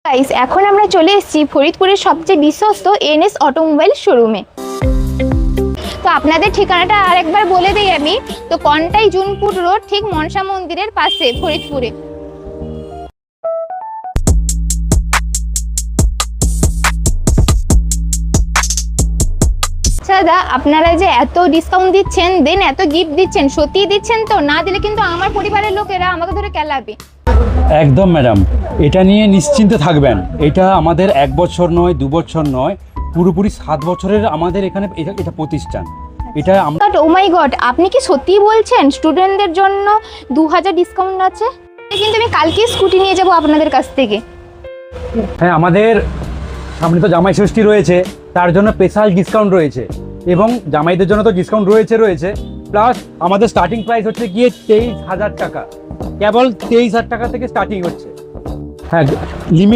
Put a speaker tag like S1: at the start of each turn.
S1: Guys, এখন আমরা চলে এসেছি ফরিদপুরের সবচেয়ে বিশ্বস্ত এনএস অটোমোবাইল শোরুমে। তো আপনাদের ঠিকানাটা আরেকবার বলে দিই আমি। তো কন্টাই জুনপুর রোড, ঠিক মনসা মন্দিরের পাশে, ফরিদপুরে। দাদা, আপনারা যে এত ডিসকাউন্ট দিচ্ছেন, দেন এত গিফট দিচ্ছেন, সত্যিই দিচ্ছেন তো? না দিলে কিন্তু আমার পরিবারের লোকেরা আমাকে ধরে কেলাবে।
S2: একদম ম্যাডাম, এটা নিয়ে নিশ্চিন্তে থাকবেন। এটা আমাদের 1 বছর নয়, 2 বছর নয়, পুরোপুরি 7 বছরের আমাদের এখানে এটা প্রতিষ্ঠান। এটা
S1: ও মাই গড, আপনি কি সত্যিই বলছেন স্টুডেন্টদের জন্য 2000 ডিসকাউন্ট আছে? কিন্তু আমি কালকে স্কুটি নিয়ে যাব আপনাদের কাছ থেকে।
S2: হ্যাঁ, আমাদের সামনে তো জামাই ষষ্ঠী রয়েছে, তার জন্য স্পেশাল ডিসকাউন্ট রয়েছে, এবং জামাইদের জন্য তো ডিসকাউন্ট রয়েছে প্লাস আমাদের স্টার্টিং প্রাইস হচ্ছে গিয়ে 23,000 টাকা। কেবল 23,000 টাকা থেকে স্টার্টিং হচ্ছে। হ্যাঁ, লিমিট